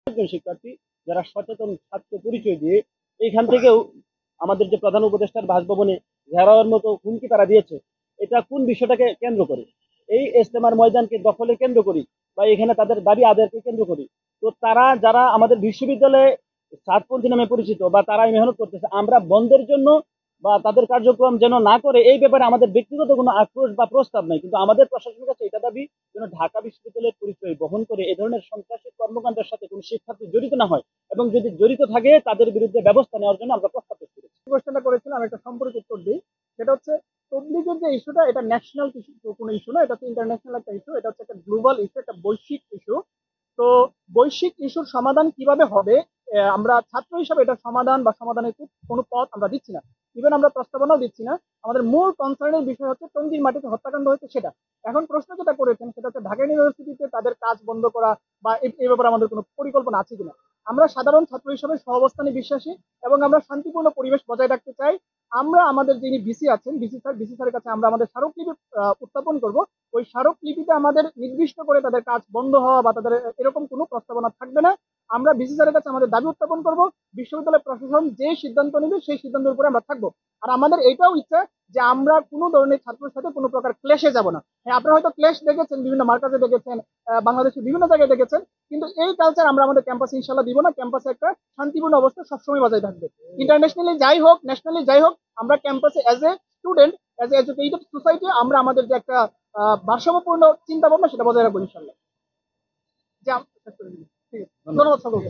একজন শিক্ষার্থী যারা সচেতন ছাত্র পরিচয় দিয়ে এইখান থেকেও আমাদের যে প্রধান উপদেষ্টার বাসভবনে ঘেরাওয়ের মতো হুমকি তারা দিয়েছে, এটা কোন বিষয়টাকে কেন্দ্র করে? এই ইজতেমার ময়দানকে দখলে কেন্দ্র করি বা এখানে তাদের দাবি আদায়কে কেন্দ্র করি। তো তারা যারা আমাদের বিশ্ববিদ্যালয়ে ছাত্রপন্থী নামে পরিচিত বা তারা মেহনত করতেছে, আমরা বন্ধের জন্য বা তাদের কার্যক্রম যেন না করে এই ব্যাপারে আমাদের ব্যক্তিগত কোনো আক্রোশ বা প্রস্তাব নাই, কিন্তু আমাদের প্রশাসনের কাছে এটা দাবি যেন ঢাকা বিশ্ববিদ্যালয়ের পরিচয় বহন করে এ ধরনের সন্ত্রাসী কর্মকাণ্ডের সাথে কোনো শিক্ষার্থী জড়িত না হয় এবং যদি জড়িত থাকে তাদের বিরুদ্ধে ব্যবস্থা নেওয়ার জন্য আমরা প্রস্তাব পেশ করেছি। কোয়েশ্চেনটা করেছিলাম একটা সম্পর্কিত উত্তর দিই। সেটা হচ্ছে তবলিগের যে ইস্যুটা, এটা ন্যাশনাল কোনো ইস্যু না, এটা হচ্ছে ইন্টারন্যাশনাল একটা ইস্যু, এটা হচ্ছে একটা গ্লোবাল ইস্যু, একটা বৈশ্বিক ইস্যু। তো বৈশ্বিক ইস্যুর সমাধান কিভাবে হবে, আমরা ছাত্র হিসাবে এটা সমাধান বা সমাধানের কোনো পথ আমরা দিচ্ছি না, ইভেন আমরা প্রস্তাবনাও দিচ্ছি না। আমাদের মূল কনসার্নের বিষয় হচ্ছে টঙ্গীর মাটিতে হত্যাকাণ্ড হয়েছে সেটা। এখন প্রশ্ন যেটা করেছেন সেটা হচ্ছে ঢাকা ইউনিভার্সিটিতে তাদের কাজ বন্ধ করা বা এই ব্যাপারে আমাদের কোনো পরিকল্পনা আছে কিনা। আমরা সাধারণ ছাত্র হিসেবে সহাবস্থানে বিশ্বাসী এবং আমরা শান্তিপূর্ণ পরিবেশ বজায় রাখতে চাই। আমরা আমাদের যিনি ভিসি আছেন, ভিসি স্যারের কাছে আমরা আমাদের স্মারকলিপি উত্থাপন করব। ওই স্মারকলিপিতে আমাদের নির্দিষ্ট করে তাদের কাজ বন্ধ হওয়া বা তাদের এরকম কোনো প্রস্তাবনা থাকবে না। আমরা ভিসি স্যারের কাছে আমাদের দাবি উত্থাপন করব। বিশ্ববিদ্যালয় প্রশাসন যে সিদ্ধান্ত নেবে সেই সিদ্ধান্তের উপরে আমরা থাকবো। আর আমাদের এটাও ইচ্ছা যে আমরা কোনো ধরনের ছাত্রের সাথে কোনো প্রকার ক্লেশে যাব না। হ্যাঁ, আপনারা হয়তো ক্লেশ দেখেছেন, বিভিন্ন মার্কাজে দেখেছেন, বাংলাদেশের বিভিন্ন জায়গায় দেখেছেন, কিন্তু এই কালচার আমরা আমাদের ক্যাম্পাসে ইনশাল্লাহ দিব না। ক্যাম্পাসে একটা শান্তিপূর্ণ অবস্থা সবসময় বজায় থাকবে। ইন্টারন্যাশনালি যাই হোক, ন্যাশনালি যাই হোক, আমরা ক্যাম্পাসে as a student, as a educated society আমরা আমাদের যে একটা ভারসাম্যপূর্ণ চিন্তা ভাবনা সেটা বজায় রাখবো ইনশাল্লাহ। যে ঠিক আছে, ধন্যবাদ সকলকে।